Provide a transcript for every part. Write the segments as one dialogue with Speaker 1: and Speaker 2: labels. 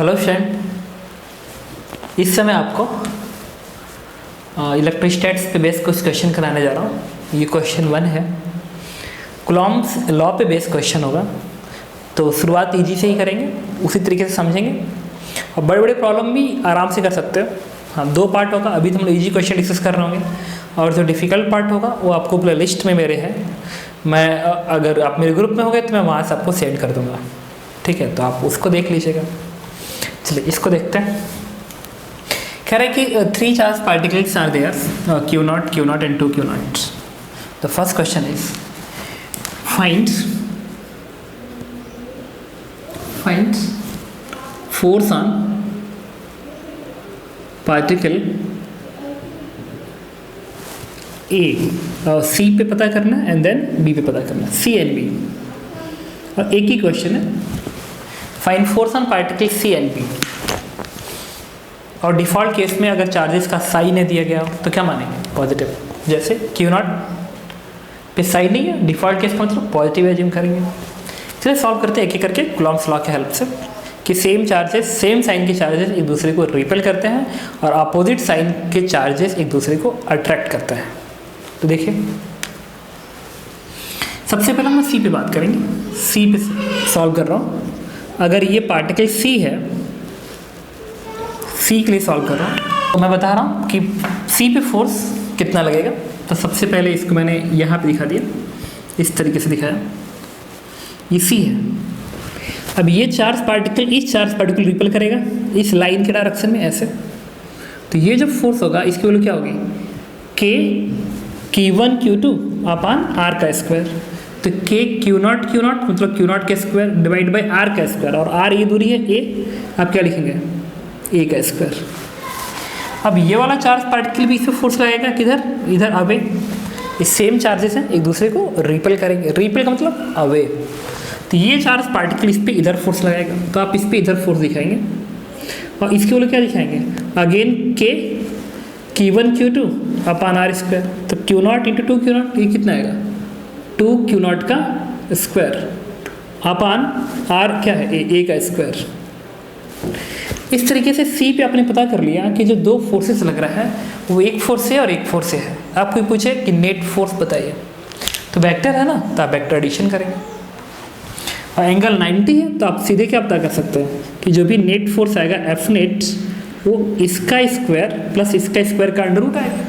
Speaker 1: Hello friend, इस समय आपको इलेक्ट्रोस्टैटिक्स पे बेस कुछ क्वेश्चन कराने जा रहा हूँ। ये क्वेश्चन 1 है, कूलॉम्स लॉ पे बेस क्वेश्चन होगा। तो शुरुआत इजी से ही करेंगे, उसी तरीके से समझेंगे और बड़े बड़े प्रॉब्लम भी आराम से कर सकते हो। हाँ, 2 पार्ट होगा। अभी तो हम लोग इजी क्वेश्चन डिस्कस कर रहे होंगे और जो डिफ़िकल्ट पार्ट होगा वो आपको प्ले लिस्ट में मेरे है। मैं अगर आप मेरे ग्रुप में हो गए तो मैं वहाँ से आपको सेंड कर दूँगा, ठीक है? तो आप उसको देख लीजिएगा। चलिए इसको देखते हैं। कह रहे हैं कि 3 charge particles are there, Q0, Q0 and 2 Q0. The first question is find force on particle A और C पे पता करना है एंड देन B पे पता करना है, C एंड B। और एक ही क्वेश्चन है, find force on particle C and B। और डिफ़ॉल्ट केस में अगर चार्जेस का साइन नहीं दिया गया हो तो क्या मानेंगे? पॉजिटिव। जैसे Q0 पे साइन नहीं है, डिफ़ॉल्ट केस का मतलब पॉजिटिव एज्यूम करेंगे। चलिए सॉल्व करते हैं एक एक करके कूलॉम्स लॉ के हेल्प से कि सेम चार्जेस, सेम साइन के चार्जेस एक दूसरे को रिपेल करते हैं और अपोजिट साइन के चार्जेस एक दूसरे को अट्रैक्ट करते हैं। तो देखिए, सबसे पहले हम C पे बात करेंगे। C पे सॉल्व कर रहा हूँ। अगर ये पार्टिकल C है, C के लिए सॉल्व कर रहा हूँ, तो मैं बता रहा हूँ कि C पे फोर्स कितना लगेगा। तो सबसे पहले इसको मैंने यहाँ पे दिखा दिया, इस तरीके से दिखाया। ये C है। अब ये चार्ज पार्टिकल इस चार्ज पार्टिकल रिपेल करेगा इस लाइन के डायरेक्शन में ऐसे। तो ये जो फोर्स होगा इसकी वैल्यू क्या होगी? K1 Q2 अपान R का स्क्वायर। तो K Q0 मतलब Q0 का स्क्वायर डिवाइड बाई R का स्क्वायर, और R ये दूरी है A, आप क्या लिखेंगे? A का स्क्वायर। अब ये वाला चार्ज पार्टिकल भी इसमें फोर्स लगाएगा, किधर? इधर अवे। ये सेम चार्जेस हैं, एक दूसरे को रिपेल करेंगे। रिपेल का मतलब अवे। तो ये चार्ज पार्टिकल इस पर इधर फोर्स लगाएगा, तो आप इस पर इधर फोर्स दिखाएंगे और इसके वाले क्या दिखाएंगे? अगेन K1 Q2 अपान R स्क्वायर। तो Q0 इंटू 2 Q0, ये कितना आएगा? 2 Q0 का स्क्वायर अपान R क्या है? A का स्क्वायर। इस तरीके से C पे आपने पता कर लिया कि जो 2 फोर्सेस लग रहा है वो एक फोर्स से और एक फोर्स से है। आपको पूछे कि नेट फोर्स बताइए, तो वेक्टर है ना, तो आप वेक्टर एडिशन करेंगे। और एंगल 90 है, तो आप सीधे क्या पता कर सकते हैं कि जो भी नेट फोर्स आएगा F नेट, वो इसका स्क्वायर प्लस इसका स्क्वायर का अंडर रूट आएगा।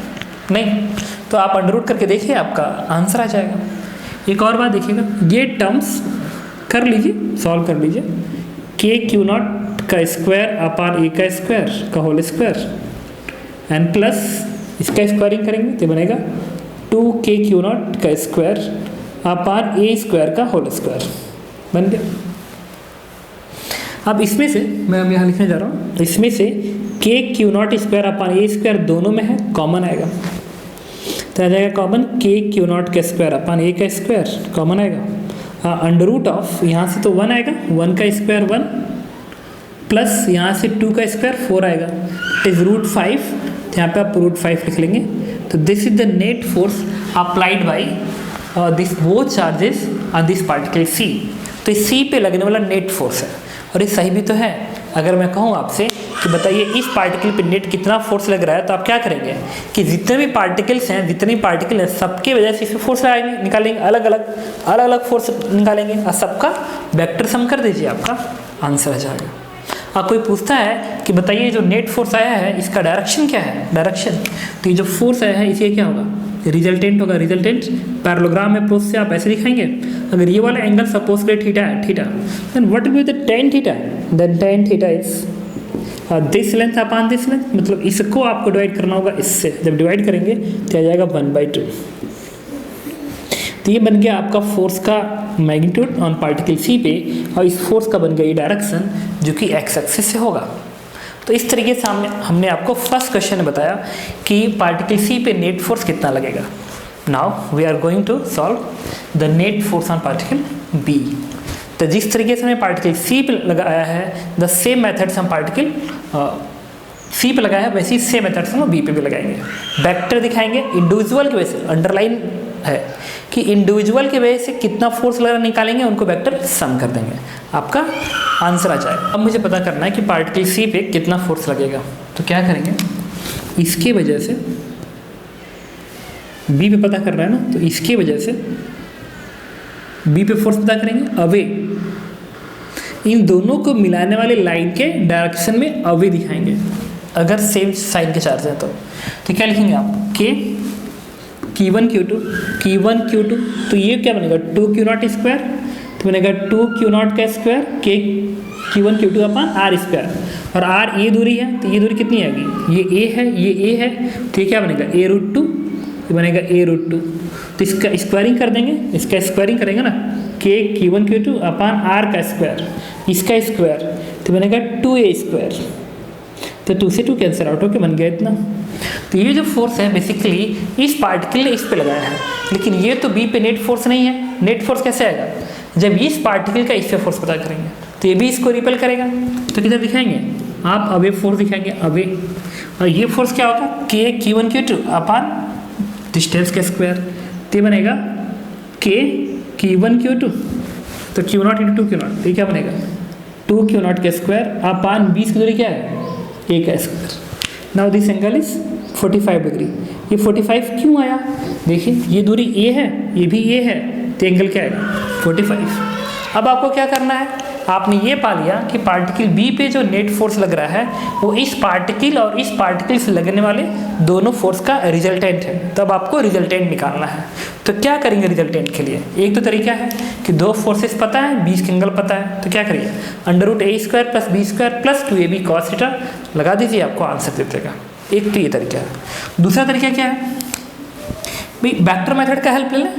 Speaker 1: नहीं तो आप अंडर रूट करके देखिए, आपका आंसर आ जाएगा। एक और बात देखिएगा, ये टर्म्स कर लीजिए, सॉल्व कर लीजिए। K Q0 का स्क्वायर अपान A का स्क्वायर का होल स्क्वायर एंड प्लस इसका स्क्वायरिंग करेंगे तो बनेगा 2K Q0 का स्क्वायर अपान A स्क्वायर का होल स्क्वायर। बन गया। अब इसमें से मैं यहाँ लिखने जा रहा हूँ, इसमें से K Q0 square upon A square दोनों में है, कॉमन आएगा। तो आ जाएगा कॉमन K Q0 का स्क्वायर अपान A का स्क्वायर कॉमन आएगा। हाँ, अंडर रूट ऑफ यहाँ से तो 1 आएगा, 1 का स्क्वायर 1 प्लस यहाँ से 2 का स्क्वायर 4 आएगा, इट इज √5। तो यहाँ पे आप √5 लिख लेंगे। तो this is the net force applied by this both charges on this particle C। तो इस C पे लगने वाला नेट फोर्स है, और ये सही भी तो है। अगर मैं कहूँ आपसे कि बताइए इस पार्टिकल पे नेट कितना फोर्स लग रहा है, तो आप क्या करेंगे कि जितने भी पार्टिकल्स हैं सबके वजह से इसमें फोर्स लगाएंगे, निकालेंगे, अलग अलग फोर्स निकालेंगे और सबका वेक्टर सम कर दीजिए, आपका आंसर आ जाएगा। अब कोई पूछता है कि बताइए जो नेट फोर्स आया है इसका डायरेक्शन क्या है? डायरेक्शन, तो ये जो फोर्स आया है इसे क्या होगा? रिजल्टेंट होगा। रिजल्टेंट पैरेललोग्राम अप्रोच से आप ऐसे दिखाएंगे। अगर ये वाला एंगल सपोज करें थीटा है, theta, then what will be the tan theta? Then tan theta is this length upon this length, मतलब इसको आपको डिवाइड करना होगा इससे। जब डिवाइड करेंगे तो आ जाएगा 1/2। तो ये बन गया आपका फोर्स का मैग्नीट्यूड ऑन पार्टिकल C पे, और इस फोर्स का बन गया ये डायरेक्शन जो कि x एक्सिस से होगा। तो इस तरीके से हमने आपको फर्स्ट क्वेश्चन में बताया कि पार्टिकल C पे नेट फोर्स कितना लगेगा। Now we are going to solve the net force on particle B। तो जिस तरीके से हमने पार्टिकल C पे लगाया है, द सेम मेथड से हम पार्टिकल सी पे लगाया है वैसे ही सेम मेथड से हम बी पे भी लगाएंगे। वेक्टर दिखाएंगे इंडिविजुअल की वजह से, अंडरलाइन है कि इंडिविजुअल की वजह से कितना फोर्स लग रहा निकालेंगे, उनको वेक्टर सम कर देंगे, आपका आंसर आ जाएगा। अब मुझे पता करना है कि पार्टिकल सी पे कितना फोर्स लगेगा, तो क्या करेंगे, इसके वजह से बी पे पता करना है ना, तो इसकी वजह से बी पे फोर्स पता करेंगे अवे, इन दोनों को मिलाने वाले लाइन के डायरेक्शन में अवे दिखाएंगे अगर सेम साइन के चार्ज हैं तो क्या लिखेंगे आप, के Q1 Q2 Q1 Q2, तो ये क्या बनेगा 2Q0 स्क्वायर, तो बनेगा 2Q0 का स्क्वायर के Q1 Q2 अपन R स्क्वायर, और R ये दूरी है तो ये दूरी कितनी आएगी, ये A है ये A है, तो ये क्या बनेगा A√2, ये बनेगा A√2, तो इसका स्क्वायरिंग कर देंगे, इसका स्क्वायरिंग करेंगे ना, के Q1 Q2 अपन R का स्क्वायर, इसका स्क्वायर, तो बनेगा 2A स्क्वायर, तो 2 से 2 कैंसिल आउट होकर बन गया इतना। तो ये जो फोर्स है बेसिकली इस पार्टिकल ने इस पे लगाया है, लेकिन ये तो बी पे नेट फोर्स नहीं है। नेट फोर्स कैसे आएगा, जब इस पार्टिकल का इस पे फोर्स पता करेंगे, तो ये भी इसको रिपेल करेगा, तो किधर दिखाएंगे आप, अवे फोर्स दिखाएंगे अवे, और ये फोर्स क्या होगा, के Q1 Q2 अपन डिस्टेंस का स्क्वायर, तो बनेगा के Q1 Q2, तो Q0 × 2Q0, तो ये क्या बनेगा 2Q0 का स्क्वायर अपन 20 की दूरी क्या है, A का square. Now this angle is 45 degree. ये 45 क्यों आया, देखिए ये दूरी A है, ये भी A है, तो एंगल क्या आएगा 45। अब आपको क्या करना है, आपने ये पा लिया कि पार्टिकल B पे जो नेट फोर्स लग रहा है वो इस पार्टिकल और इस पार्टिकल से लगने वाले दोनों फोर्स का रिजल्टेंट है, तब आपको रिजल्टेंट निकालना है। तो क्या करेंगे रिजल्टेंट के लिए, एक तो तरीका है कि दो फोर्सेस पता है, बीच के एंगल पता है, तो क्या करिए √A² + B² + 2AB cos theta लगा दीजिए, आपको आंसर दे देगा। एक तो ये तरीका है। दूसरा तरीका क्या है भाई, वेक्टर मेथड का हेल्प ले लें,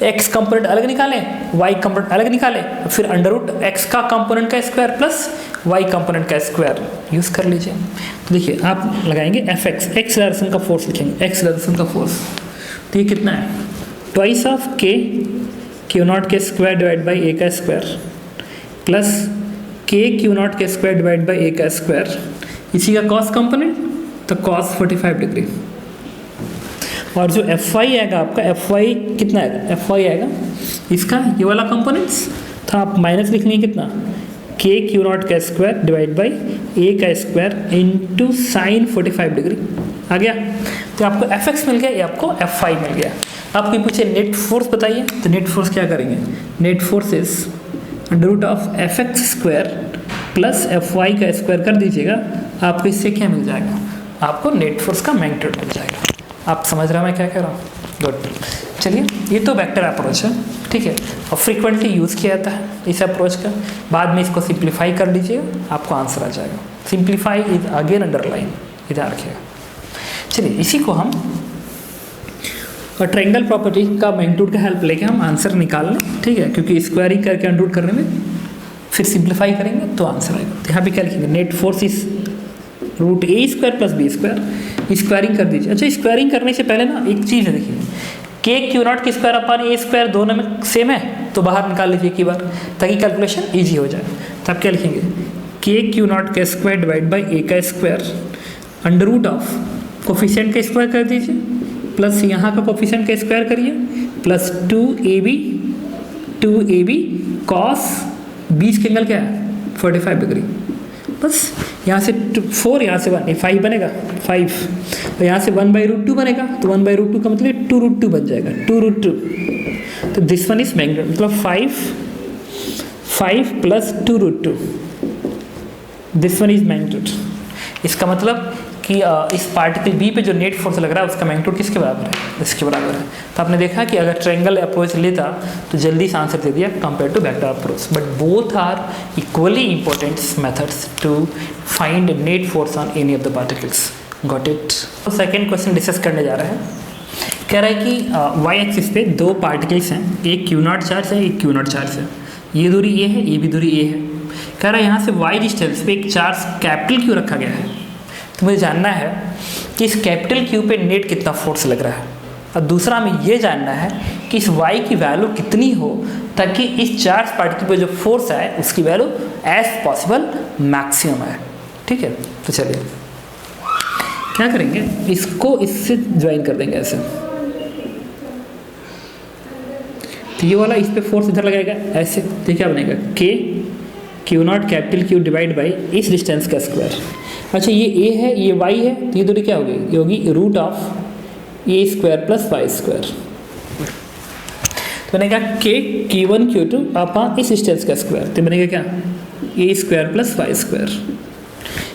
Speaker 1: x कंपोनेंट अलग निकालें, y कंपोनेंट अलग निकालें, फिर √x का कंपोनेंट का स्क्वायर प्लस y कंपोनेंट का स्क्वायर यूज़ कर लीजिए। तो देखिए आप लगाएंगे fx, x डायरेक्शन का फोर्स लिखेंगे, x डायरेक्शन का फोर्स, तो ये कितना है ट्वाइस ऑफ k Q0 के स्क्वायर डिवाइड बाई A का स्क्वायर प्लस k Q0 के स्क्वायर डिवाइड बाई A का स्क्वायर, इसी का कॉस कंपोनेंट तो cos 45 डिग्री, और जो Fy आएगा आपका, Fy कितना आएगा, Fy आएगा इसका ये वाला कंपोनेंट्स, तो आप माइनस लिख लेंगे कितना k Q0 का स्क्वायर डिवाइड बाई A का स्क्वायर इंटू साइन 45 डिग्री आ गया। तो आपको Fx मिल गया, ये आपको Fy मिल गया। आपको पूछे नेट फोर्स बताइए, तो नेट फोर्स क्या करेंगे, net force is √fx² plus Fy का स्क्वायर कर दीजिएगा, आपको इससे क्या मिल जाएगा, आपको नेट फोर्स का मैग्नीट्यूड मिल जाएगा। आप समझ रहे हैं मैं क्या कह रहा हूँ, गुड। चलिए ये तो वेक्टर अप्रोच है, ठीक है, और फ्रीक्वेंटली यूज़ किया जाता है इस अप्रोच का। बाद में इसको सिंप्लीफाई कर लीजिएगा, आपको आंसर आ जाएगा। सिंप्लीफाई इज अगेन अंडरलाइन, इधर रखिएगा। चलिए इसी को हम और ट्रायंगल प्रॉपर्टी का मैग्नीट्यूड का हेल्प लेके हम आंसर निकाल लें, ठीक है, क्योंकि स्क्वायरिंग करके अंडररूट करने में फिर सिंप्लीफाई करेंगे तो आंसर आएगा। तो यहाँ पे क्या लिखेंगे, net force is √A² + B², squaring कर दीजिए। अच्छा स्क्वायरिंग करने से पहले ना एक चीज़ है, देखिए k Q0 के स्क्वायर अपन A² दोनों में सेम है, तो बाहर निकाल लीजिए एक बार, ताकि कैलकुलेशन ईजी हो जाए। तो आप क्या लिखेंगे, k Q0 का स्क्वायर डिवाइड बाई A का स्क्वायर √ऑफ कोफिशिएंट का स्क्वायर कर दीजिए, प्लस यहाँ का कोफिशिएंट का स्क्वायर करिए, प्लस 2AB cos 20 के एंगल क्या है 45 डिग्री, बस यहाँ से 4, यहाँ से 1, 5 बनेगा 5, और यहाँ से 1/√2 बनेगा, तो 1/√2 का मतलब 2√2 बन जाएगा, 2√2। तो दिस वन इज मैग्नीट्यूड, मतलब 5 + 2√2, दिस वन इज मैग्नीट्यूड। इसका मतलब कि इस पार्टिकल B पे जो नेट फोर्स लग रहा है उसका मैग्नीट्यूड किसके बराबर है, इसके बराबर है। तो आपने देखा कि अगर ट्रायंगल अप्रोच लेता तो जल्दी से आंसर दे दिया compare to vector approach, but both are equally important methods to find net force on any of the particles. Got it. तो सेकेंड क्वेश्चन डिस्कस करने जा रहे हैं। कह रहा है कि वाई एक्सिस पे दो पार्टिकल्स हैं, एक Q0 चार्ज है, एक Q0 चार्ज है, ये दूरी A है, ये भी दूरी A है। कह रहा है यहाँ से y डिस्टेंस पे एक चार्ज कैपिटल Q रखा गया है, तो मुझे जानना है कि इस कैपिटल Q पे नेट कितना फोर्स लग रहा है, और दूसरा हमें ये जानना है कि इस y की वैल्यू कितनी हो ताकि इस चार्ज पार्टिकल पे जो फोर्स है उसकी वैल्यू एज पॉसिबल मैक्सिमम है। ठीक है, तो चलिए क्या करेंगे, इसको इससे ज्वाइन कर देंगे ऐसे, तो ये वाला इस पे फोर्स इधर लगाएगा ऐसे, तो क्या बनेगा के q naught capital Q divide by इस डिस्टेंस का स्क्वायर। अच्छा ये ए है, ये वाई है, तो ये दूरी क्या होगी, ये होगी root of a square plus y square. तो बनेगा के Q1 Q2 अपॉन इस डिस्टेंस का स्क्वायर, तो बनेगा क्या a square plus y square.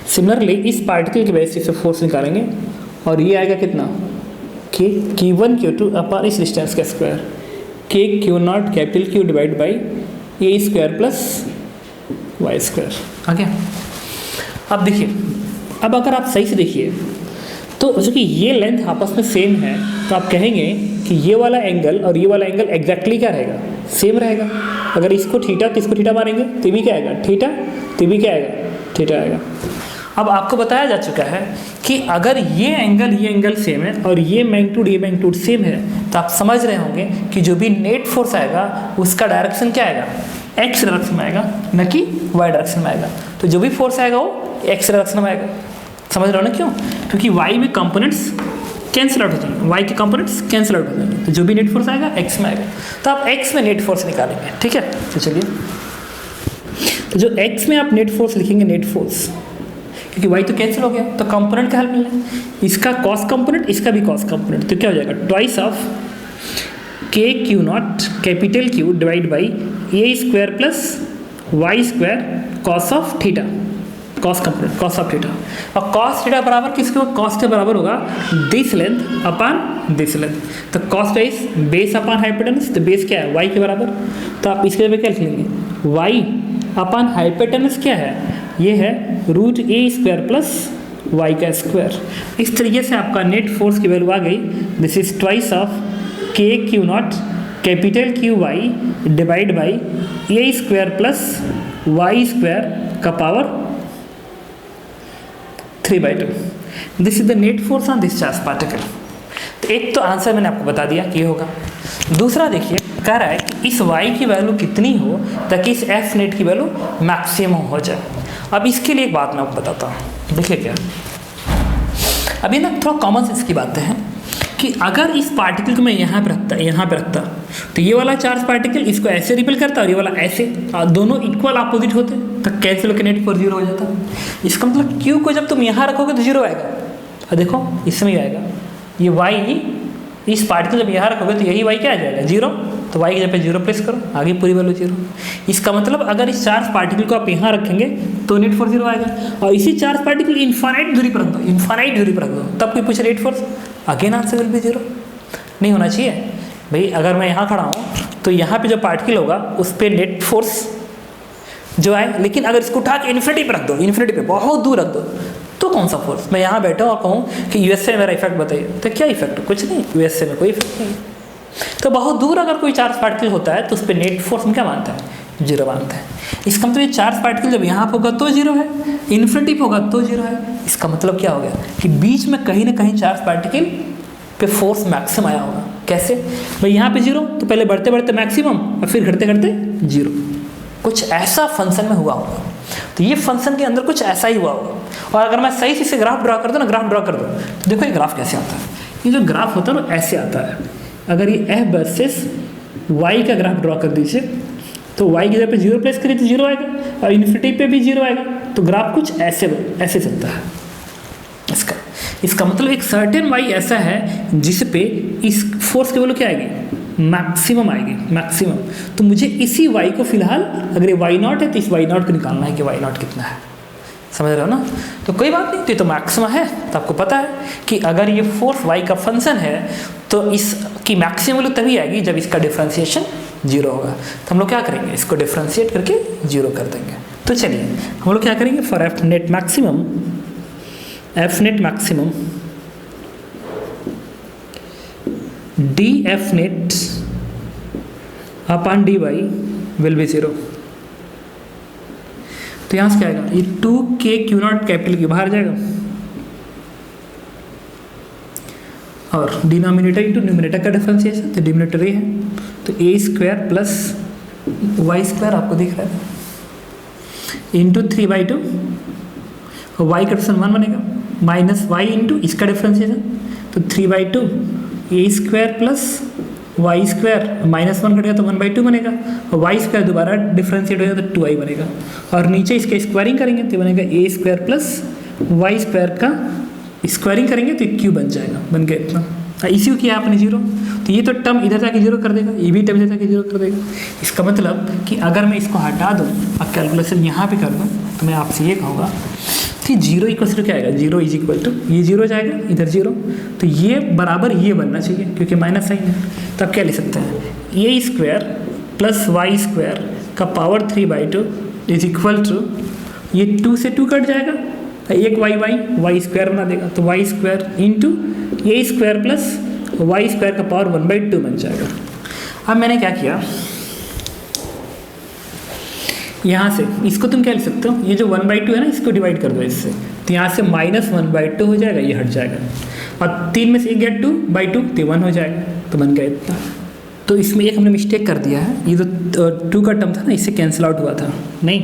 Speaker 1: Similarly इस पार्टिकल की बेसिस से फोर्स निकालेंगे और ये आएगा कितना, के Q1 Q2 अपॉन इस डिस्टेंस का square, k q naught capital Q divide by a square plus y square आ गया। अब देखिए, अब अगर आप सही से देखिए तो चूँकि ये लेंथ आपस में सेम है, तो आप कहेंगे कि ये वाला एंगल और ये वाला एंगल एग्जैक्टली क्या रहेगा, सेम रहेगा। अगर इसको थीटा तो इसको थीटा मानेंगे तो भी क्या आएगा थीटा, तो भी क्या आएगा थीटा आएगा। अब आपको बताया जा चुका है कि अगर ये एंगल सेम है और ये मैग्नीट्यूड सेम है, तो आप समझ रहे होंगे कि जो भी नेट फोर्स आएगा उसका डायरेक्शन क्या आएगा, एक्स डायरेक्शन में आएगा, न कि वाई डायरेक्शन में आएगा। तो जो भी फोर्स आएगा वो एक्स डायरेक्शन में आएगा। समझ रहे हो ना क्यों, क्योंकि वाई में कंपोनेंट्स कैंसिल आउट हो जाएंगे, वाई के कंपोनेंट्स कैंसिल आउट हो जाएंगे, तो जो भी नेट फोर्स आएगा एक्स में आएगा। तो आप एक्स में नेट फोर्स निकालेंगे, ठीक है। तो चलिए, तो जो एक्स में आप नेट फोर्स लिखेंगे, नेट फोर्स, क्योंकि वाई तो कैंसिल हो गया, तो कंपोनेंट का हेल्प मिलना, इसका कॉस कंपोनेंट, इसका भी कॉस कंपोनेंट, तो क्या हो जाएगा twice of k q naught capital Q divide by a square plus y square cos of theta, cos component cos of theta. और कॉस थीटा बराबर किसके, कॉस के बराबर होगा this length upon this length. तो कॉस का इस base upon hypotenuse, तो बेस क्या है वाई के बराबर, तो आप इसके जगह क्या लिख लेंगे, वाई अपॉन हाइपोटेनस क्या है, ये है root a square plus y का स्क्वायर। इस तरीके से आपका नेट फोर्स की वैल्यू आ गई, this is twice of k q naught capital Q y divide by a square plus y square का power 3/2। This is the net force on this charge particle. तो एक तो आंसर मैंने आपको बता दिया कि ये होगा। दूसरा देखिए, कह रहा है कि इस y की वैल्यू कितनी हो ताकि इस f नेट की वैल्यू मैक्सिमम हो जाए। अब इसके लिए एक बात मैं आपको बताता हूँ, देखिए क्या, अभी ना थोड़ा कॉमन सेंस की बातें हैं कि अगर इस पार्टिकल को मैं यहाँ पे रखता तो ये वाला चार्ज पार्टिकल इसको ऐसे रिपेल करता और ये वाला ऐसे, दोनों इक्वल अपोजिट होते तो कैंसिल होकर नेट फोर्स 0 हो जाता। इसका मतलब Q को जब तुम यहाँ रखोगे तो 0 आएगा, और देखो इसमें ही आएगा, ये y इस पार्टिकल जब यहाँ रखोगे तो यही y क्या आ जाएगा 0, तो y की जगह पे 0 प्लेस करो, आगे पूरी वैल्यू 0। इसका मतलब अगर इस चार्ज पार्टिकल को आप यहाँ रखेंगे तो नेट फोर्स 0 आएगा, और इसी चार्ज पार्टिकल इन्फानाइट दूरी पर रख दो, इन्फानाइट दूरी पर रख दो, तब कोई पूछे net force, again answer will be 0। नहीं होना चाहिए भाई। अगर मैं यहाँ खड़ा हूँ तो यहाँ पे जो पार्टिकल होगा उस पर नेट फोर्स जो आए, लेकिन अगर इसको उठा के इन्फिनिटी पर रख दो, इन्फिनिटी पे बहुत दूर रख दो, तो कौन सा फोर्स। मैं यहाँ बैठा और कहूँ कि यूएसए में मेरा इफेक्ट बताइए, तो क्या इफेक्ट, कुछ नहीं, यूएसए में कोई इफेक्ट नहीं। तो बहुत दूर अगर कोई चार्ज पार्टिकल होता है तो उस पर नेट फोर्स हम क्या मानते हैं, 0 मानते हैं। इसका मतलब ये चार्ज पार्टिकल जब यहाँ पर होगा तो 0 है, इन्फिनिटी पे होगा तो 0 है। इसका मतलब क्या हो गया कि बीच में कहीं ना कहीं चार्ज पार्टिकल पे फोर्स मैक्सिमम आया होगा। कैसे भाई, यहाँ पे 0 तो पहले बढ़ते बढ़ते मैक्सिमम और फिर घटते घटते 0, कुछ ऐसा फंक्शन में हुआ होगा। तो ये फंक्शन के अंदर कुछ ऐसा ही हुआ होगा। और अगर मैं सही से इसे ग्राफ ड्रा कर दूँ ना, ग्राफ ड्रा कर दूँ तो देखो ये ग्राफ कैसे आता है। ये जो ग्राफ होता है ना ऐसे आता है। अगर ये f वर्सेस y का ग्राफ ड्रा कर दीजिए तो y की जगह पे 0 प्लेस करिए तो 0 आएगा, और इन्फिनिटी पे भी 0 आएगा। तो ग्राफ कुछ ऐसे चलता है। इसका मतलब एक सर्टेन y ऐसा है जिस पे इस फोर्स की वैल्यू क्या आएगी, मैक्सिमम आएगी, मैक्सिमम। तो मुझे इसी y को फिलहाल, अगर ये y0 है तो इस y0 को निकालना है कि y0 कितना है। समझ रहे हो ना। तो कोई बात नहीं, तो मैक्सिमम है तो आपको पता है कि अगर ये फोर्स y का फंक्शन है तो इसकी मैक्सिमम वैल्यू तभी आएगी जब इसका डिफरेंशिएशन 0 होगा। तो हम लोग क्या करेंगे, इसको डिफरेंशिएट करके 0 कर देंगे। तो चलिए हम लोग क्या करेंगे, for F net maximum d F net upon d y will be 0। तो यहाँ से क्या आएगा, ये 2k Q0 कैपिटल क्यू बाहर जाएगा, और डिनोमिनेटर इंटू न्यूमिनेटर का डिफरेंशिएशन, तो डिनोमिनेटर ये है, तो a square plus y square आपको दिख रहा है इंटू 3/2, और y का डिफरेंस 1 बनेगा, माइनस वाई इंटू इसका डिफ्रेंशिएशन, तो 3/2 a square plus y square, minus 1 कटेगा तो 1/2 बनेगा, और वाई स्क्वायर दोबारा डिफ्रेंशिएट होगा तो 2i बनेगा, और नीचे इसके स्क्वायरिंग करेंगे तो बनेगा a square plus y square का स्क्वायरिंग करेंगे तो क्यू बन जाएगा, बन गया इतना। इसी को किया आपने जीरो, तो ये तो टर्म इधर जाके जीरो कर देगा, ये भी टर्म इधर जाके जीरो कर देगा। इसका मतलब कि अगर मैं इसको हटा दूँ और कैलकुलेशन यहाँ पे कर दूँ तो मैं आपसे ये कहूँगा कि जीरो इक्वल टू क्या आएगा, जीरो इज इक्वल टू ये जीरो जाएगा इधर जीरो, तो ये बराबर ये बनना चाहिए क्योंकि माइनस साइन है। तो आप क्या लिख सकते हैं, ए स्क्वायर प्लस वाई स्क्वायर का पावर 3/2 इज इक्वल टू, ये 2 से 2 कट जाएगा, एक वाई स्क्वायर बना देगा, तो वाई स्क्वायर इंटू ए स्क्वायर प्लस वाई स्क्वायर का पावर 1/2 बन जाएगा। अब मैंने क्या किया, यहाँ से इसको तुम क्या लिख सकते हो, ये जो 1/2 है ना इसको डिवाइड कर दो इससे, तो यहाँ से -1/2 हो जाएगा, ये हट जाएगा, और 3 में से 1 गया 2/2 तो 1 हो जाएगा, तो बन गया इतना। तो इसमें एक हमने मिस्टेक कर दिया है, ये जो 2 का टर्म था ना इससे कैंसिल आउट हुआ था, नहीं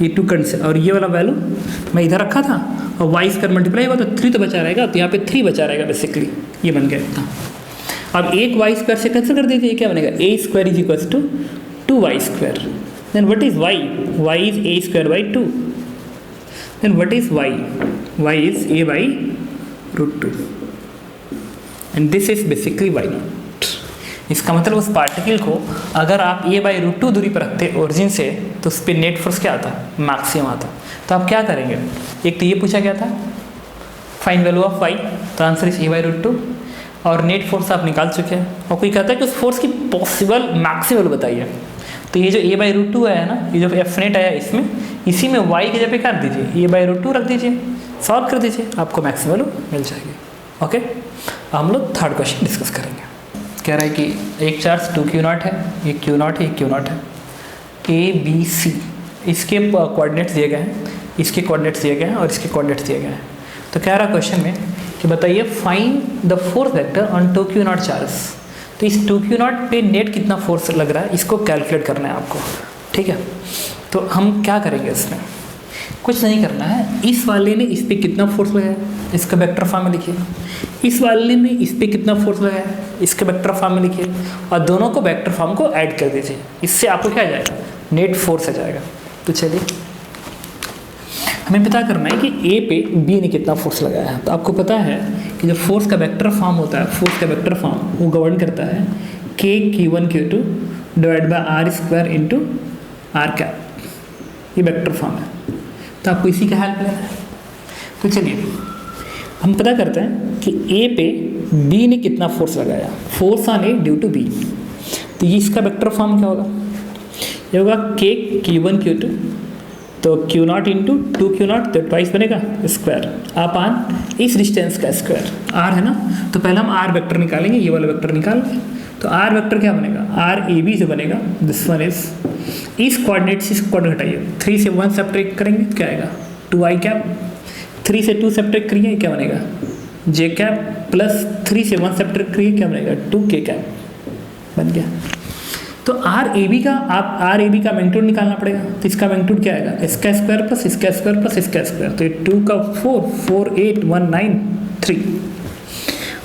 Speaker 1: ये 2 कैंसिल, और ये वाला वैल्यू मैं इधर रखा था और वाई स्क्वायर मल्टीप्लाई हुआ तो 3 तो बचा रहेगा, तो यहाँ पे 3 बचा रहेगा बेसिकली, ये बन गया इतना। अब एक वाई स्क्वायर से कैंसिल कर दीजिए, क्या बनेगा, a square is equal to 2y square, then what is y? y is a square by 2. Then what is y? y is a by √2. And this is basically y naught. इसका मतलब उस particle को अगर आप a by √2 दूरी पर रखते origin से तो उस पर नेट फोर्स क्या आता, मैक्सिमम आता। तो आप क्या करेंगे, एक तो ये पूछा गया था फाइंड वैल्यू ऑफ y, तो आंसर इज a by √2, और नेट फोर्स आप निकाल चुके हैं, और कोई कहता है कि उस फोर्स की पॉसिबल मैक्सिमम बताइए, तो ये जो a by √2 आया ना, ये जो एफ नेट आया इसमें, इसी में y की जगह पे कर दीजिए a by √2 रख दीजिए, सॉल्व कर दीजिए, आपको मैक्सिमम वैल्यू मिल जाएगी। ओके, हम लोग थर्ड क्वेश्चन डिस्कस करेंगे। कह रहा है कि एक चार्ज 2q0 है, ये q0 है, ये q0 है, a b c इसके कोऑर्डिनेट्स दिए गए हैं, इसके कोऑर्डिनेट्स दिए गए हैं और इसके कोऑर्डिनेट्स दिए गए हैं। तो कह रहा क्वेश्चन में कि बताइए find the force vector on 2q0 charge. तो इस 2q0 पे नेट कितना फोर्स लग रहा है इसको कैलकुलेट करना है आपको, ठीक है। तो हम क्या करेंगे, इसमें कुछ नहीं करना है, इस वाले ने इस पे कितना फोर्स लगाया इसका वेक्टर फॉर्म में लिखिए, इस वाले ने इस पे कितना फोर्स लगाया इसके वेक्टर फॉर्म में लिखिए, और दोनों को वेक्टर फॉर्म को ऐड कर दीजिए, इससे आपको क्या आ जाएगा, नेट फोर्स आ जाएगा। तो चलिए हमें पता करना है कि ए पे बी ने कितना फोर्स लगाया है। तो आपको पता है कि जो फोर्स का वेक्टर फॉर्म होता है, फोर्स का वेक्टर फॉर्म वो गवर्न करता है k(q1q2) divide by r square into r cap, ये वेक्टर फॉर्म है। तो आपको इसी का हेल्प लेना है। तो चलिए हम पता करते हैं कि ए पे बी ने कितना फोर्स लगाया, force on A due to B. तो ये इसका वेक्टर फॉर्म क्या होगा, ये होगा k(q1q2) तो q0 इंटू 2q0 तो ट्वाइस बनेगा स्क्वायर अपान इस डिस्टेंस का स्क्वायर, r है ना। तो पहले हम r वेक्टर निकालेंगे, ये वाला वेक्टर निकाल, तो r वेक्टर क्या बनेगा, r ए बी से बनेगा, दिस वन इज, इस कोऑर्डिनेट से इस कोऑर्डिनेट हटाइए, 3 से 1 सब्ट्रैक्ट करेंगे क्या आएगा 2i कैप, 3 से 2 सब्ट्रैक्ट करिए क्या बनेगा j कैप, प्लस 3 से 1 सब्ट्रैक्ट करिए क्या बनेगा 2k कैप, बन गया। तो आर ए बी का आप आर ए बी का मैग्नीट्यूड निकालना पड़ेगा। तो इसका मैग्नीट्यूड क्या आएगा, इसका स्क्वायर प्लस इसका स्क्वायर प्लस इसका स्क्वायर, तो ये 2 का 4 4 8 1 9 3।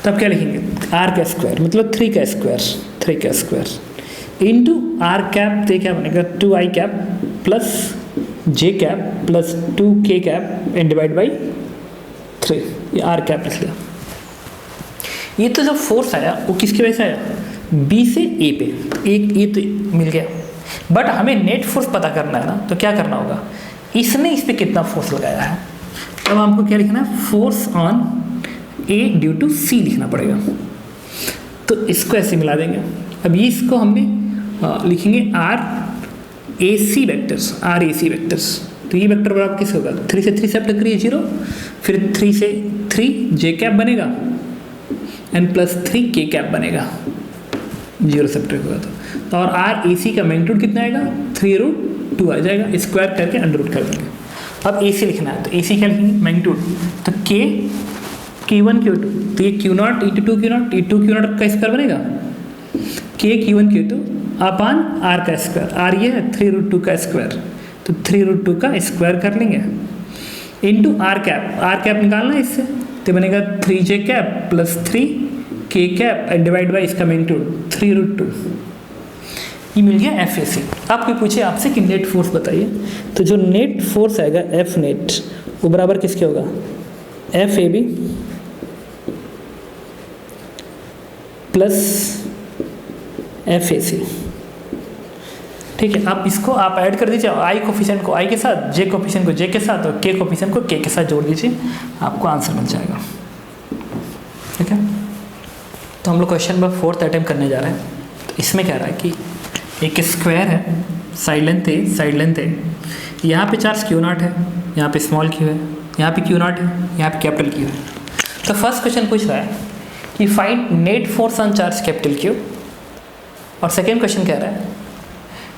Speaker 1: तो आप क्या लिखेंगे, आर का स्क्वायर मतलब 3 का स्क्वायर इंटू आर कैप, तो क्या बनेगा 2i cap plus j cap plus 2k cap and divide by 3, ये आर कैप लिख लिया। ये तो जब फोर्स आया वो किसकी वजह से आया, बी से ए पे, एक ये तो मिल गया, बट हमें नेट फोर्स पता करना है ना, तो क्या करना होगा, इसने इस पे कितना फोर्स लगाया है। अब हमको क्या लिखना है, force on A due to c लिखना पड़ेगा। तो इसको ऐसे मिला देंगे। अब ये इसको हमने लिखेंगे आर ए सी वेक्टर्स, तो ये वेक्टर बराबर किस होगा, 3 से 3 सब्ट्रैक्ट करिए 0, फिर 3 से 3 जे कैप बनेगा एंड प्लस 3 के कैप बनेगा, 0 सब्ट्रैक्ट होगा तो और आर ए सी का मैग्नीट्यूड कितना आएगा 3√2 आ जाएगा, स्क्वायर करके अंडर रूट कर देंगे। अब ए सी लिखना है, तो ए सी क्या लिखेंगे मैग्नीट्यूड, तो के q1q2, तो ये q0 इंटू 2q0, ये 2q0 का स्क्वायर बनेगा, के q1q2 अपान आर का स्क्वायर, आर ये है 3√2 का स्क्वायर, तो 3√2 का स्क्वायर कर लेंगे इंटू आर कैप निकालना है इससे, तो बनेगा 3j cap plus 3k cap divide by इसका मैग्नीट्यूड 3√2। ये मिल गया एफ ए सी। आप कोई पूछे आपसे कि नेट फोर्स बताइए, तो जो नेट फोर्स आएगा एफ नेट वो बराबर किसके होगा, F A B plus F A C. ठीक है, आप इसको आप ऐड कर दीजिए आई कोफिशिएंट को आई के साथ, जे कोफिशिएंट को जे के साथ और के कोफिशिएंट को के साथ जोड़ दीजिए, आपको आंसर मिल जाएगा। ठीक है, तो हम लोग क्वेश्चन नंबर 4th अटेम्प्ट करने जा रहे हैं। तो इसमें कह रहा है कि एक स्क्वायर है, साइड लेंथ ए, यहाँ पे चार्ज Q0 है, यहाँ पे स्मॉल q है, यहाँ पे Q0 है, यहाँ पे कैपिटल Q है। तो फर्स्ट क्वेश्चन पूछ रहा है कि find net force on charge capital Q, और सेकेंड क्वेश्चन कह रहा है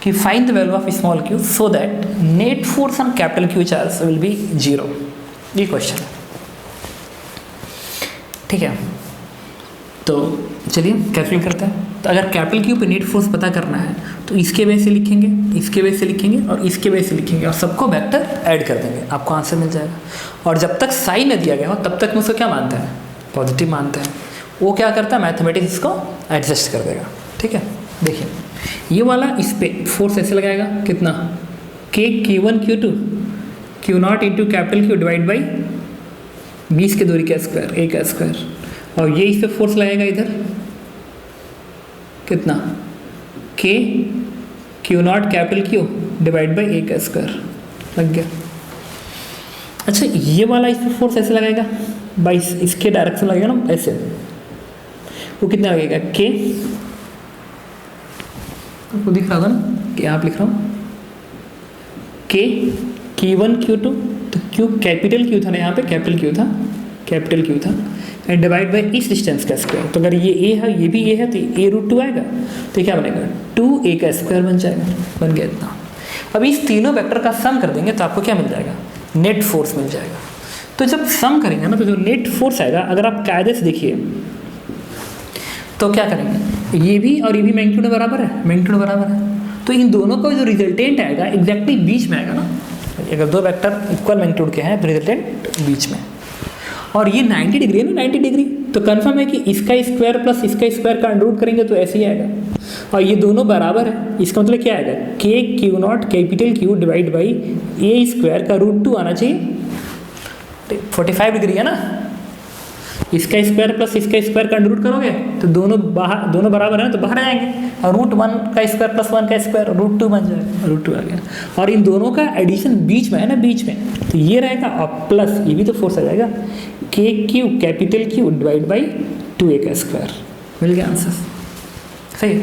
Speaker 1: कि find the value of small q so that net force on capital Q charge will be 0। ये क्वेश्चन है। ठीक है, तो चलिए कैलकुलेट करते हैं। तो अगर कैपिटल Q पे नेट फोर्स पता करना है तो इसके बेस से लिखेंगे, इसके बेस से लिखेंगे और इसके बेस से लिखेंगे और सबको वेक्टर ऐड कर देंगे, आपको आंसर मिल जाएगा। और जब तक साइन न दिया गया हो तब तक हम उसको क्या मानते हैं, पॉजिटिव मानते हैं। वो क्या करता है, मैथमेटिक्स इसको एडजस्ट कर देगा। ठीक है, देखिए ये वाला इस पे फोर्स ऐसे लगाएगा, कितना k Q1 Q2 Q0 into capital Q divide by 20 की दूरी का स्क्वायर, a का स्क्वायर, और ये इस पे फोर्स लगाएगा इधर कितना k Q0 capital Q divide by a का स्क्वायर, लग गया। अच्छा ये वाला इस पे फोर्स ऐसे लगाएगा, बाई इसके डायरेक्शन लगेगा ना ऐसे, वो कितना लगेगा k, आपको दिख रहा होगा ना कि आप लिख रहा हूँ k Q1 Q2, तो Q कैपिटल Q था ना, यहाँ पे कैपिटल Q था एंड डिवाइड बाई इस डिस्टेंस का स्क्वायर। तो अगर ये a है ये भी a है तो a√2 आएगा, तो क्या बनेगा 2a का स्क्वायर बन जाएगा, बन गया इतना। अब इस तीनों वेक्टर का सम कर देंगे तो आपको क्या मिल जाएगा, नेट फोर्स मिल जाएगा। तो जब सम करेंगे ना तो जो नेट फोर्स आएगा, अगर आप कायदे से देखिए तो क्या करेंगे, ये भी और ये भी मैग्नीट्यूड बराबर है, तो इन दोनों का जो रिजल्टेंट आएगा एग्जैक्टली बीच में आएगा ना। अगर दो वेक्टर इक्वल मैग्नीट्यूड के हैं तो रिजल्टेंट बीच में, और ये 90 डिग्री है ना, 90 डिग्री, तो कंफर्म है कि इसका स्क्वायर प्लस इसका स्क्वायर का अंडर रूट करेंगे तो ऐसे ही आएगा। और ये दोनों बराबर है, इसका मतलब क्या आएगा, k Q0 capital Q divide by a square का √2 आना चाहिए। 45 डिग्री है ना, इसका स्क्वायर प्लस इसका स्क्वायर का अंडर रूट करोगे तो दोनों बराबर है ना, तो बाहर आ जाएंगे, और √1 का स्क्वायर प्लस 1 का स्क्वायर √2 बन जाएगा, √2 आ गया। और इन दोनों का एडिशन बीच में है ना, बीच में, तो ये रहेगा और प्लस ये भी तो फोर्स आ जाएगा k Q capital Q divide by 2a का स्क्वायर। मिल गया आंसर, सही है।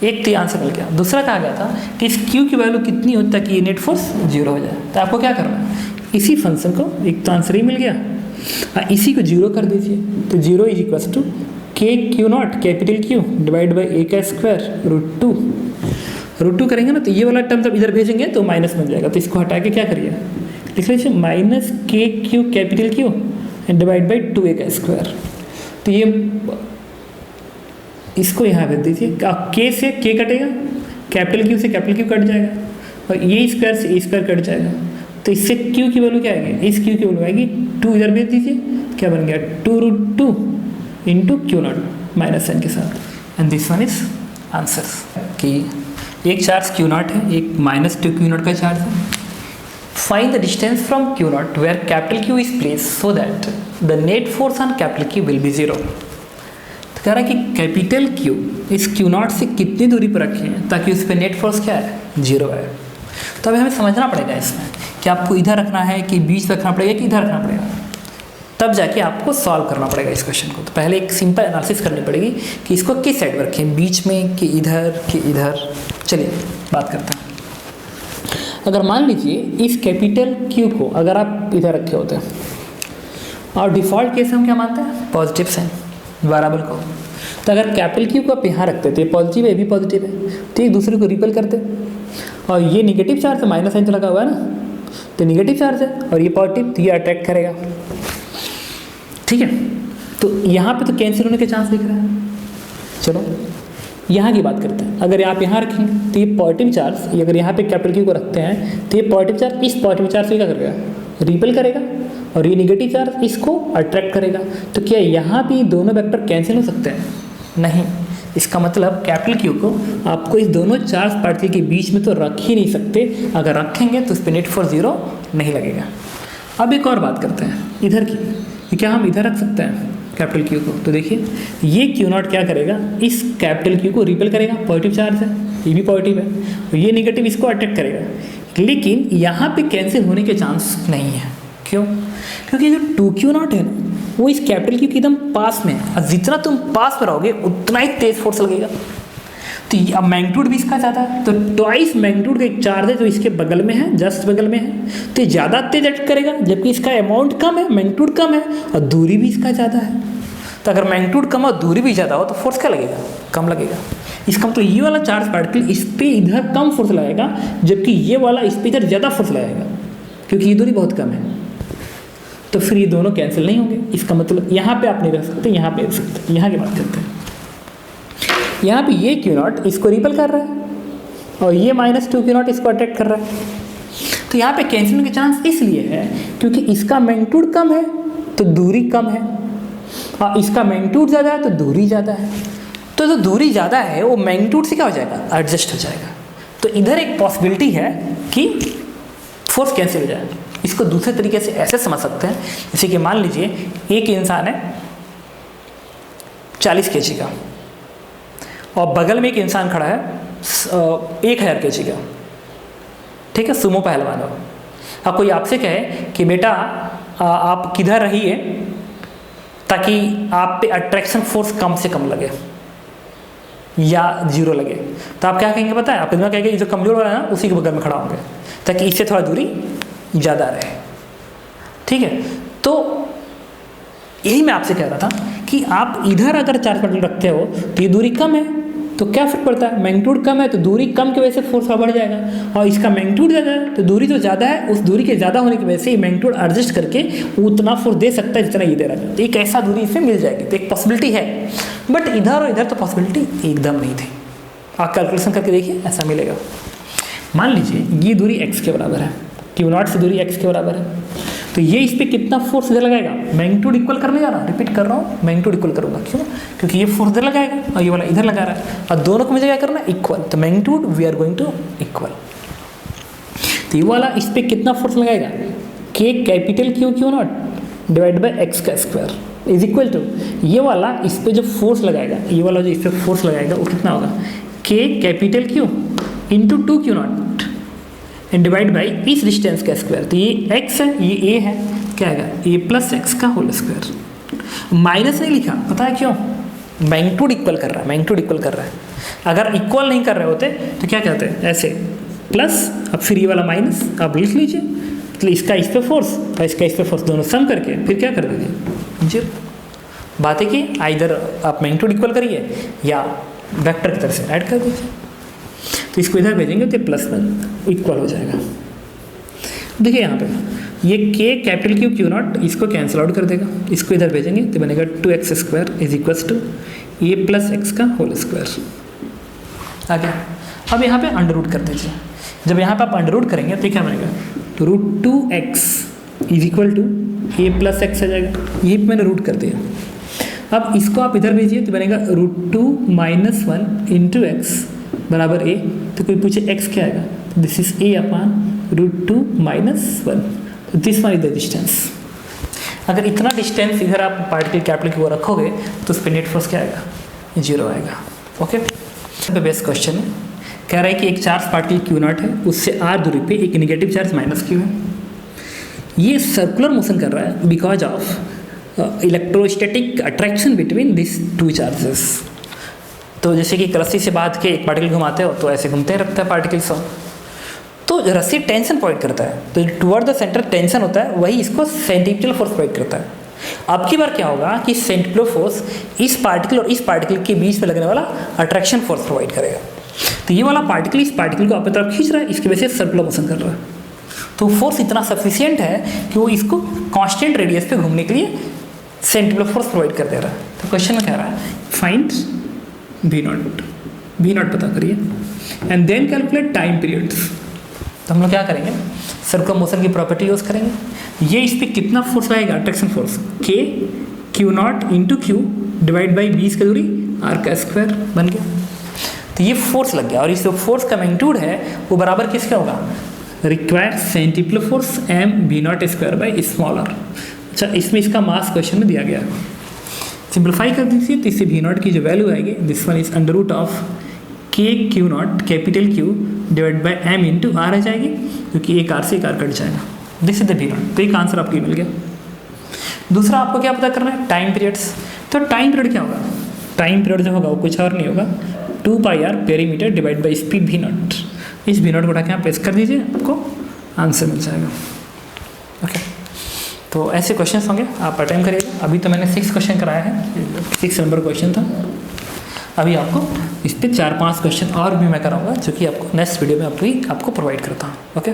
Speaker 1: एक तो आंसर मिल गया। दूसरा कहा गया था कि इस Q की वैल्यू कितनी होती है कि ये नेट फोर्स 0 हो जाए, तो आपको क्या करना है, इसी फंक्शन को, एक तो आंसर ही मिल गया, इसी को 0 कर दीजिए, तो 0 is equal to k Q0 capital Q divide by a का स्क्वायर √2 करेंगे ना, तो ये वाला टर्म जब इधर भेजेंगे तो माइनस बन जाएगा, तो इसको हटा के क्या करिए, लिख लीजिए minus k Q capital Q divide by 2a का स्क्वायर। तो ये इसको यहाँ भेज दीजिए, k से k कटेगा, कैपिटल Q से कैपिटल Q कट जाएगा, और ये स्क्वायर से स्क्वायर कट जाएगा, तो इससे Q की वैल्यू क्या आएगी, इस Q की वैल्यू आएगी 2, इधर भेज दीजिए, क्या बन गया 2√2 इंटू Q0 माइनस साइन के साथ, and this one is answer. कि एक चार्ज Q0 है, एक -2 Q0 का चार्ज है। Find the distance from Q0 where capital Q is placed so that the net force on capital Q will be 0। तो कह रहा है कि कैपिटल Q इस Q0 से कितनी दूरी पर रखे हैं ताकि उस पर नेट फोर्स क्या है, 0 है। तो अभी हमें समझना पड़ेगा इसमें कि आपको इधर रखना है कि बीच रखना पड़ेगा कि इधर रखना पड़ेगा, तब जाके आपको सॉल्व करना पड़ेगा इस क्वेश्चन को। तो पहले एक सिंपल एनालिसिस करनी पड़ेगी कि इसको किस साइड पर रखें, बीच में कि इधर। चलिए बात करते हैं। अगर मान लीजिए इस कैपिटल Q को अगर आप इधर रखे होते हैं, और डिफ़ॉल्ट केस हम क्या मानते हैं, पॉजिटिव साइन वेरिएबल को, तो अगर कैपिटल Q को आप यहाँ रखते थे, पॉजिटिव है भी पॉजिटिव है, तो एक दूसरे को रिपेल करते, और ये नेगेटिव चार्ज है, माइनस साइन तो लगा हुआ है ना, तो नेगेटिव चार्ज है और ये पॉजिटिव, तो ये अट्रैक्ट करेगा। ठीक है, तो यहाँ पे तो कैंसिल होने के चांस दिख रहा है। चलो यहाँ की बात करते हैं। अगर आप यहाँ रखेंगे तो ये पॉजिटिव चार्ज, अगर यहाँ पे कैपिटल Q को रखते हैं तो ये पॉजिटिव चार्ज इस पॉजिटिव चार्ज से क्या करेगा, रिपेल करेगा और ये नेगेटिव चार्ज इसको अट्रैक्ट करेगा। तो क्या यहाँ भी दोनों वेक्टर कैंसिल हो सकते हैं? नहीं। इसका मतलब कैपिटल क्यू को आपको इस दोनों चार्ज पार्टिकल के बीच में तो रख ही नहीं सकते, अगर रखेंगे तो उस पर नेट फोर्स 0 नहीं लगेगा। अब एक और बात करते हैं इधर की, कि क्या हम इधर रख सकते हैं कैपिटल क्यू को? तो देखिए ये क्यू नॉट क्या करेगा, इस कैपिटल क्यू को रिपेल करेगा, पॉजिटिव चार्ज है, ये भी पॉजिटिव है, और ये नेगेटिव इसको अट्रैक्ट करेगा। लेकिन यहाँ पे कैंसिल होने के चांस नहीं है। क्यों? क्योंकि जो 2q0 है ना वो इस कैपिटल क्यू के एकदम पास में है, और जितना तुम पास में रहोगे उतना ही तेज फोर्स लगेगा। तो अब मैग्नीट्यूड भी इसका ज़्यादा है, तो ट्वाइस मैग्नीट्यूड का एक चार्ज है जो इसके बगल में है, जस्ट बगल में है, तो ये ज़्यादा तेज अट्रैक्ट करेगा, जबकि इसका अमाउंट कम है, मैग्नीट्यूड कम है और दूरी भी इसका ज़्यादा है। तो अगर मैग्नीट्यूड कम और दूरी भी ज़्यादा हो तो फोर्स क्या लगेगा? कम लगेगा। इसका मतलब ये वाला चार्ज पार्टिकल इस पर इधर कम फोर्स लगाएगा, जबकि ये वाला इस पर इधर ज़्यादा फोर्स लगाएगा, क्योंकि ये दूरी बहुत कम है। तो फिर ये दोनों कैंसिल नहीं होंगे। इसका मतलब यहाँ पे आप नहीं रख सकते, यहाँ पे रख सकते। यहाँ की बात करते हैं, यहाँ पे ये Q0 इसको रिपेल कर रहा है और ये -2Q0 इसको अट्रैक्ट कर रहा है। तो यहाँ पे कैंसिल होने के चांस इसलिए है क्योंकि इसका मैग्नीट्यूड कम है तो दूरी कम है, और इसका मैग्नीट्यूड ज़्यादा है तो दूरी ज़्यादा है। तो जो दूरी ज़्यादा है वो मैग्नीट्यूड से क्या हो जाएगा? एडजस्ट हो जाएगा। तो इधर एक पॉसिबिलिटी है कि फोर्स कैंसिल हो जाए। इसको दूसरे तरीके से ऐसे समझ सकते हैं, जैसे कि मान लीजिए एक इंसान है 40 kg का और बगल में एक इंसान खड़ा है 1000 kg का, ठीक है, सुमो पहलवान हो। अब कोई आपसे कहे कि बेटा आप किधर रहिए ताकि आप पे अट्रैक्शन फोर्स कम से कम लगे या 0 लगे, तो आप क्या कहेंगे पता है? आप इतना कहेंगे जो कमजोर वाला है ना उसी के बगल में खड़ा होंगे ताकि इससे थोड़ा दूरी ज़्यादा रहे, ठीक है। तो यही मैं आपसे कह रहा था कि आप इधर अगर चार्ज पार्टिकल रखते हो तो ये दूरी कम है तो क्या फर्क पड़ता है? मैग्नीट्यूड कम है तो दूरी कम की वजह से फोर्स बढ़ जाएगा, और इसका मैग्नीट्यूड ज़्यादा है तो दूरी जो ज़्यादा है उस दूरी के ज़्यादा होने की वजह से ये मैग्नीट्यूड एडजस्ट करके उतना फोर्स दे सकता है जितना ये दे रहा है। तो एक ऐसा दूरी इसमें मिल जाएगी, तो एक पॉसिबिलिटी है। बट इधर और इधर तो पॉसिबिलिटी एकदम नहीं थी। आप कैलकुलेशन करके देखिए, ऐसा मिलेगा। मान लीजिए ये दूरी x के बराबर है, Q0 से दूरी x के बराबर है, तो ये इस पर कितना फोर्स इधर लगाएगा? मैग्नीट्यूड इक्वल करने जा रहा हूँ, रिपीट कर रहा हूँ, मैग्नीट्यूड इक्वल करूँगा। क्यों? क्योंकि ये फोर्स इधर लगाएगा और ये वाला इधर लगा रहा है, और दोनों को मुझे क्या करना है? इक्वल। तो magnitude we are going to equal. तो ये वाला इस पर कितना फोर्स लगाएगा? K capital Q0 divide by x का स्क्वायर इज इक्वल टू ये वाला इस पर जो फोर्स लगाएगा, ये वाला जो इस पर फोर्स लगाएगा वो कितना होगा? K capital Q into 2Q0 and divide by इस डिस्टेंस का स्क्वायर। तो ये x है, ये a है, क्या आएगा? a प्लस एक्स का होल स्क्वायर। माइनस नहीं लिखा, पता है क्यों? मैग्नीट्यूड इक्वल कर रहा है, मैग्नीट्यूड इक्वल कर रहा है। अगर इक्वल नहीं कर रहे होते तो क्या कहते हैं? ऐसे प्लस, अब फिर ये वाला माइनस, आप लिख लीजिए। तो इसका इस पे फोर्स और इसका इस पे फोर्स दोनों सम करके फिर क्या कर दीजिए? 0। बात है कि आइदर आप मैग्नीट्यूड इक्वल करिए या वेक्टर की तरफ से ऐड कर दीजिए। तो इसको इधर भेजेंगे तो +1 इक्वल हो जाएगा। देखिए यहाँ पे ये K कैपिटल Q0 इसको कैंसिल आउट कर देगा, इसको इधर भेजेंगे तो बनेगा 2x² is equals to a plus x का होल स्क्वायर। आ गया। अब यहाँ पे अंडर रूट कर दीजिए। जब यहाँ पे आप अंडर रूट करेंगे तो क्या बनेगा? तो √2x is equal to a plus x आ जाएगा। यही पे मैंने रूट कर दिया। अब इसको आप इधर भेजिए तो बनेगा √2 - 1 इंटू एक्स बराबर a। तो कोई पूछे x क्या आएगा? तो दिस इज a अपॉन √2 - 1। तो this one is the distance. अगर इतना डिस्टेंस इधर आप पार्टिकल कैपिटल की ओर रखोगे तो उस पर नेट फोर्स क्या आएगा? 0 आएगा। ओके, बेस्ट क्वेश्चन है। कह रहा है कि एक चार्ज पार्टिकल Q0 है, उससे r दूरी पे एक नेगेटिव चार्ज -q है। ये सर्कुलर मोशन कर रहा है because of electrostatic attraction between this two charges. तो जैसे कि रस्सी से बांध के एक पार्टिकल घुमाते हो तो ऐसे घूमते रहता है पार्टिकल्स, तो रस्सी टेंशन प्रोवाइड करता है, तो टुवर्ड द सेंटर टेंशन होता है, वही इसको सेंट्रीपिटल फोर्स प्रोवाइड करता है। अब की बार क्या होगा कि सेंट्रीपिटल फोर्स इस पार्टिकल और इस पार्टिकल के बीच में लगने वाला अट्रैक्शन फोर्स प्रोवाइड करेगा। तो ये वाला पार्टिकल इस पार्टिकल को अपनी तरफ खींच रहा है, इसकी वजह से सर्कुलर मोशन कर रहा है। तो फोर्स इतना सफिशियंट है कि वो इसको कांस्टेंट रेडियस पे घूमने के लिए सेंट्रीपिटल फोर्स प्रोवाइड कर दे रहा है। तो क्वेश्चन में कह रहा है फाइंड V0 पता करिए and then calculate time periods. तो हम लोग क्या करेंगे? सर्कुलर मोशन की प्रॉपर्टी यूज़ करेंगे। ये इस पर कितना फोर्स लगेगा, अट्रैक्शन फोर्स के q naught into q divide by बीस की दूरी आर का स्क्वायर बन गया। तो ये फोर्स लग गया और इस जो फोर्स का मैग्नीट्यूड है वो बराबर किसका होगा, required centrifugal force m v naught square by small r. अच्छा, इसमें इसका मास क्वेश्चन में दिया गया है। सिंप्लीफाई कर दीजिए तो इससे वी नॉट की जो वैल्यू आएगी, this one is under root of k q naught capital Q divide by m into r आ जाएगी, क्योंकि एक आर से एक आर कट जाएगा। This is the v naught. तो एक आंसर आपको मिल गया। दूसरा आपको क्या पता करना है, टाइम पीरियड्स। तो टाइम पीरियड क्या होगा, टाइम पीरियड जो होगा वो कुछ और नहीं होगा, 2πr perimeter divide by speed v naught. इस वी नॉट को उठा के यहाँ प्रेस कर दीजिए, आपको आंसर मिल जाएगा। ओके, तो ऐसे क्वेश्चंस होंगे, आप अटेम्प्ट करिएगा। अभी तो मैंने 6 क्वेश्चन कराया है, 6 नंबर क्वेश्चन था। अभी आपको इस पर 4-5 क्वेश्चन और भी मैं कराऊंगा, जो कि आपको नेक्स्ट वीडियो में आपको प्रोवाइड करता हूँ। ओके।